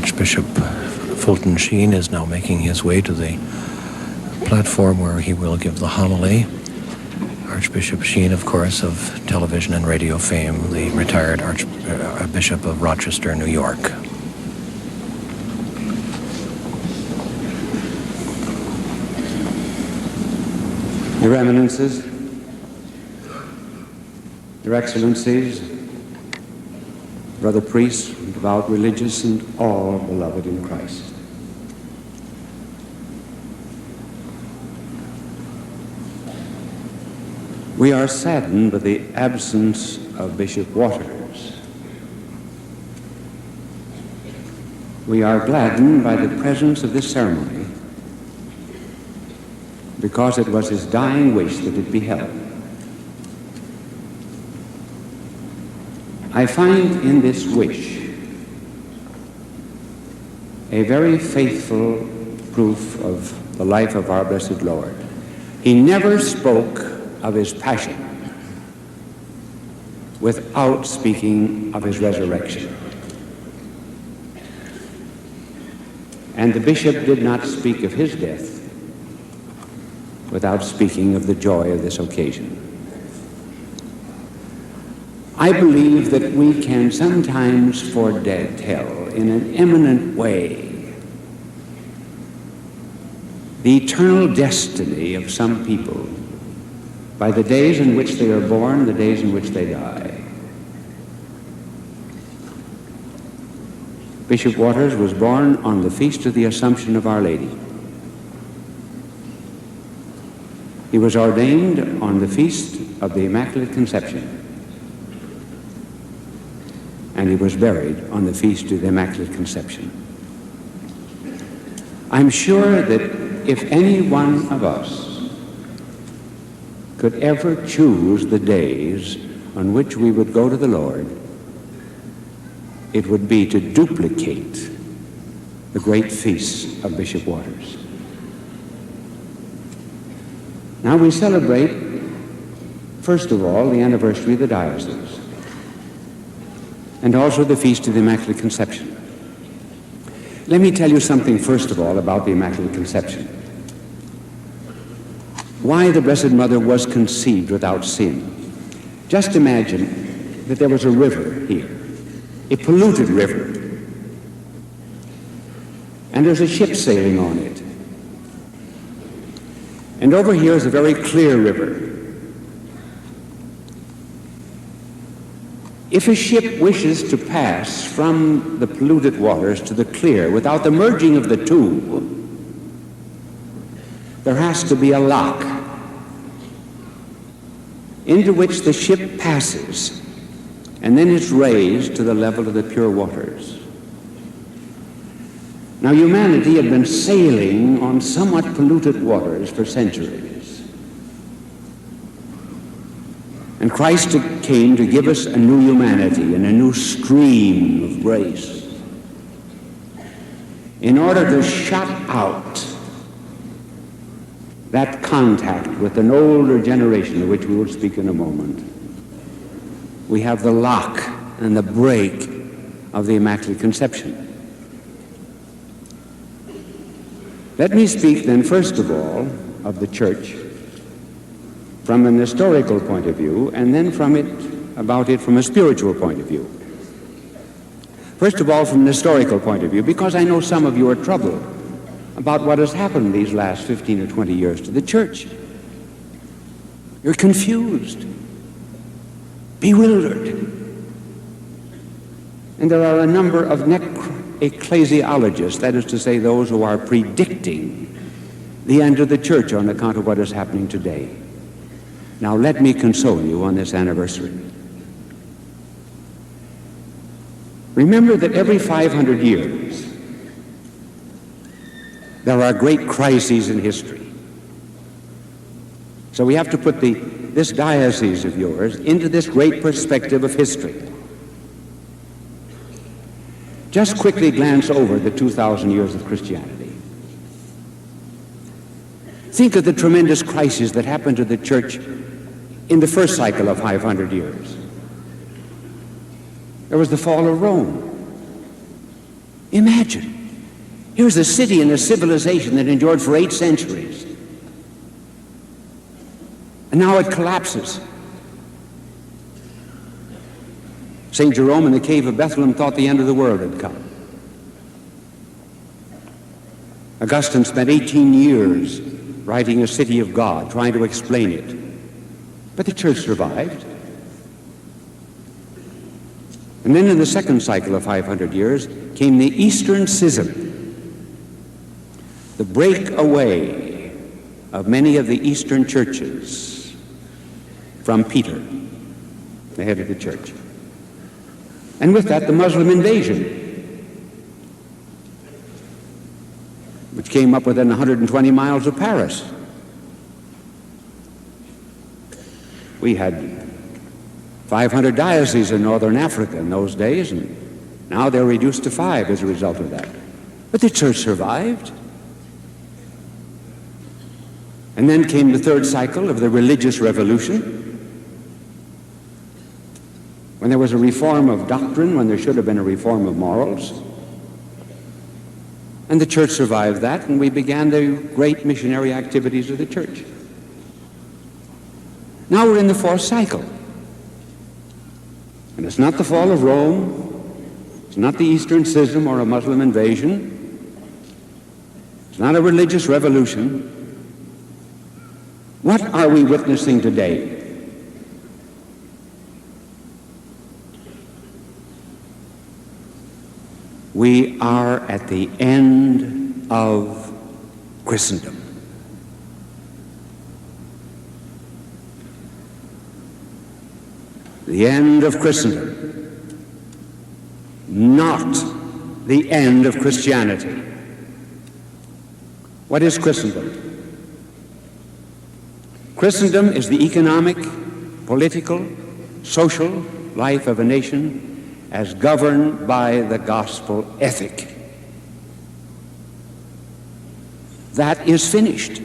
Archbishop Fulton Sheen is now making his way to the platform where he will give the homily. Archbishop Sheen, of course, of television and radio fame, the retired Archbishop of Rochester, New York. Your Eminences, Your Excellencies, brother priests, devout religious, and all beloved in Christ. We are saddened by the absence of Bishop Waters. We are gladdened by the presence of this ceremony because it was his dying wish that it be held. I find in this wish a very faithful proof of the life of our blessed Lord. He never spoke of his passion without speaking of his resurrection. And the bishop did not speak of his death without speaking of the joy of this occasion. I believe that we can sometimes foretell in an eminent way the eternal destiny of some people by the days in which they are born, the days in which they die. Bishop Waters was born on the Feast of the Assumption of Our Lady. He was ordained on the Feast of the Immaculate Conception. And he was buried on the Feast of the Immaculate Conception. I'm sure that if any one of us could ever choose the days on which we would go to the Lord, it would be to duplicate the great feasts of Bishop Waters. Now we celebrate, first of all, the anniversary of the diocese, and also the Feast of the Immaculate Conception. Let me tell you something, first of all, about the Immaculate Conception. Why the Blessed Mother was conceived without sin. Just imagine that there was a river here, a polluted river, and there's a ship sailing on it. And over here is a very clear river. If a ship wishes to pass from the polluted waters to the clear without the merging of the two, there has to be a lock into which the ship passes, and then it's raised to the level of the pure waters. Now, humanity had been sailing on somewhat polluted waters for centuries. And Christ came to give us a new humanity and a new stream of grace in order to shut out that contact with an older generation, of which we will speak in a moment. We have the lock and the break of the Immaculate Conception. Let me speak then, first of all, of the Church from an historical point of view, and then about it from a spiritual point of view. First of all, from an historical point of view, because I know some of you are troubled about what has happened these last 15 or 20 years to the Church. You're confused, bewildered. And there are a number of ecclesiologists, that is to say, those who are predicting the end of the Church on account of what is happening today. Now let me console you on this anniversary. Remember that every 500 years, there are great crises in history. So we have to put this diocese of yours into this great perspective of history. Just quickly glance over the 2,000 years of Christianity. Think of the tremendous crises that happened to the Church in the first cycle of 500 years. There was the fall of Rome. Imagine. Here's a city and a civilization that endured for 8 centuries. And now it collapses. St. Jerome in the cave of Bethlehem thought the end of the world had come. Augustine spent 18 years writing A City of God, trying to explain it. But the church survived. And then in the second cycle of 500 years came the Eastern Schism, the breakaway of many of the Eastern churches from Peter, the head of the church. And with that, the Muslim invasion, which came up within 120 miles of Paris. We had 500 dioceses in northern Africa in those days, and now they're reduced to 5 as a result of that. But the church survived. And then came the third cycle of the religious revolution, when there was a reform of doctrine, when there should have been a reform of morals. And the church survived that, and we began the great missionary activities of the church. Now we're in the fourth cycle. And it's not the fall of Rome, it's not the Eastern Schism or a Muslim invasion, it's not a religious revolution. What are we witnessing today? We are at the end of Christendom. The end of Christendom, not the end of Christianity. What is Christendom? Christendom is the economic, political, social life of a nation as governed by the gospel ethic. That is finished.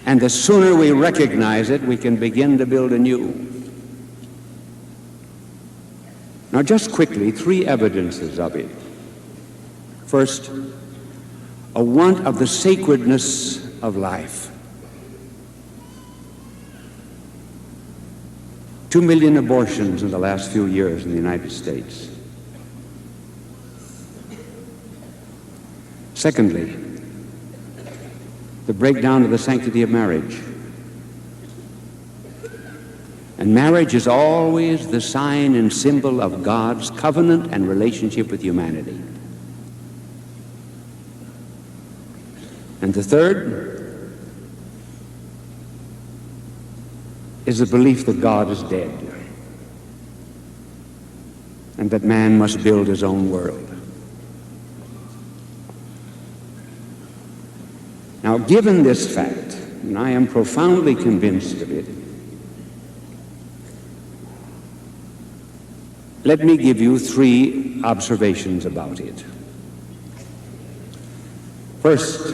And the sooner we recognize it, we can begin to build anew. Now, just quickly, 3 evidences of it. First, a want of the sacredness of life. 2 million abortions in the last few years in the United States. Secondly, the breakdown of the sanctity of marriage. And marriage is always the sign and symbol of God's covenant and relationship with humanity. And the third is the belief that God is dead and that man must build his own world. Now, given this fact, and I am profoundly convinced of it, let me give you 3 observations about it. First,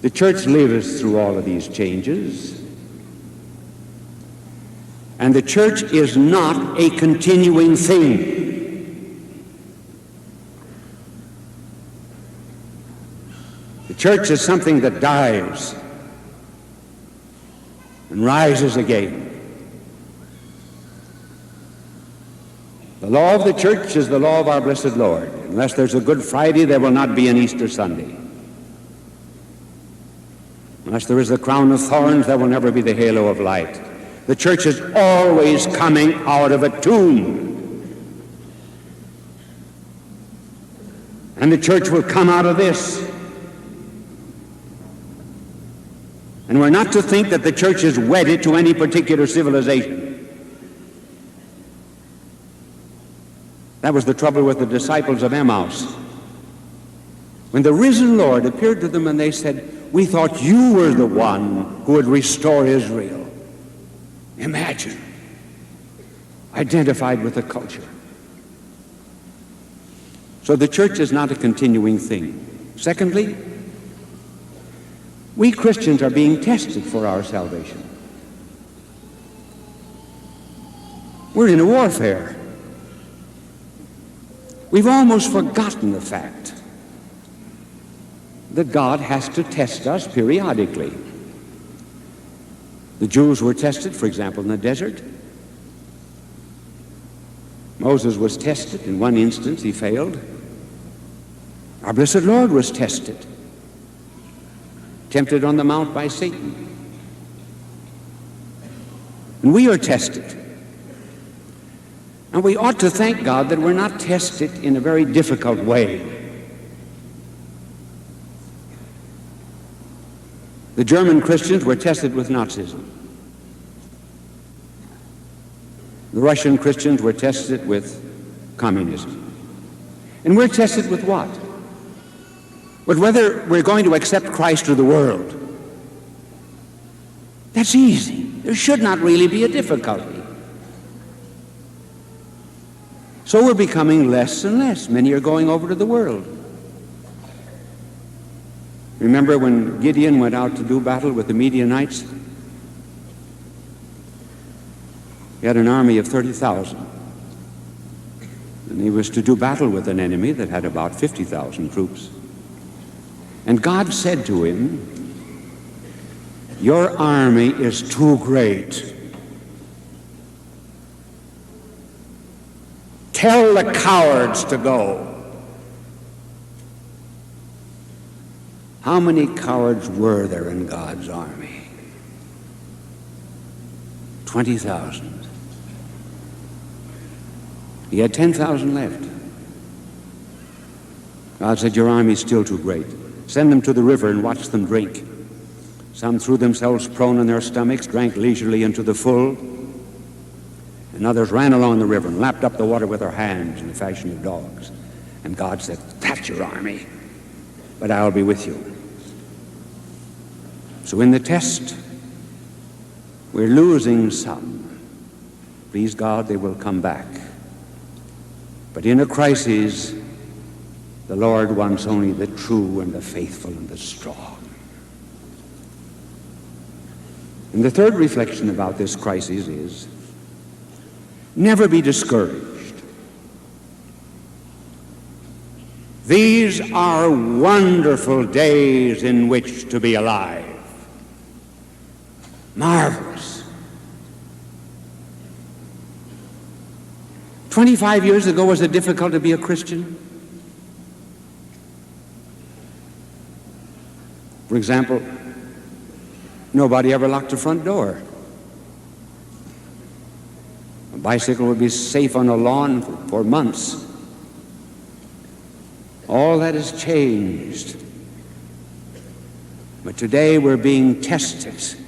the church lives through all of these changes, and the church is not a continuing thing. The church is something that dies and rises again. The law of the church is the law of our blessed Lord. Unless there's a Good Friday, there will not be an Easter Sunday. Unless there is the crown of thorns, there will never be the halo of light. The church is always coming out of a tomb. And the church will come out of this. And we're not to think that the church is wedded to any particular civilization. That was the trouble with the disciples of Emmaus. When the risen Lord appeared to them and they said, "We thought you were the one who would restore Israel." Imagine, identified with the culture. So the church is not a continuing thing. Secondly, we Christians are being tested for our salvation. We're in a warfare. We've almost forgotten the fact that God has to test us periodically. The Jews were tested, for example, in the desert. Moses was tested. In one instance, he failed. Our blessed Lord was tested, tempted on the mount by Satan. And we are tested. And we ought to thank God that we're not tested in a very difficult way. The German Christians were tested with Nazism. The Russian Christians were tested with communism. And we're tested with what? With whether we're going to accept Christ or the world. That's easy. There should not really be a difficulty. So we're becoming less and less. Many are going over to the world. Remember when Gideon went out to do battle with the Midianites? He had an army of 30,000. And he was to do battle with an enemy that had about 50,000 troops. And God said to him, "Your army is too great. Tell the cowards to go." How many cowards were there in God's army? 20,000. He had 10,000 left. God said, "Your army is still too great. Send them to the river and watch them drink." Some threw themselves prone on their stomachs, drank leisurely into the full, and others ran along the river and lapped up the water with their hands in the fashion of dogs. And God said, "That's your army, but I'll be with you." So in the test, we're losing some. Please God, they will come back. But in a crisis, the Lord wants only the true and the faithful and the strong. And the third reflection about this crisis is, never be discouraged. These are wonderful days in which to be alive. Marvelous. 25 years ago, was it difficult to be a Christian? For example, nobody ever locked the front door. A bicycle would be safe on a lawn for months. All that has changed. But today we're being tested.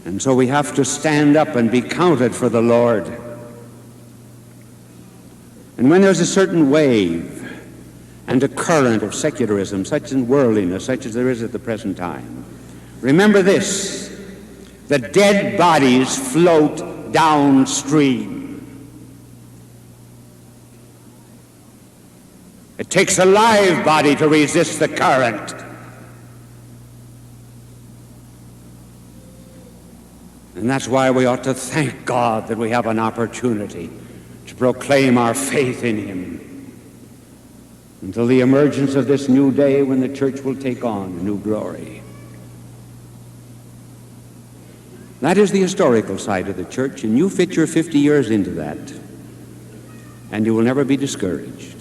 And so we have to stand up and be counted for the Lord. And when there's a certain wave and a current of secularism, such as worldliness, such as there is at the present time, remember this: the dead bodies float downstream. It takes a live body to resist the current. And that's why we ought to thank God that we have an opportunity to proclaim our faith in Him until the emergence of this new day when the church will take on a new glory. That is the historical side of the church, and you fit your 50 years into that, and you will never be discouraged.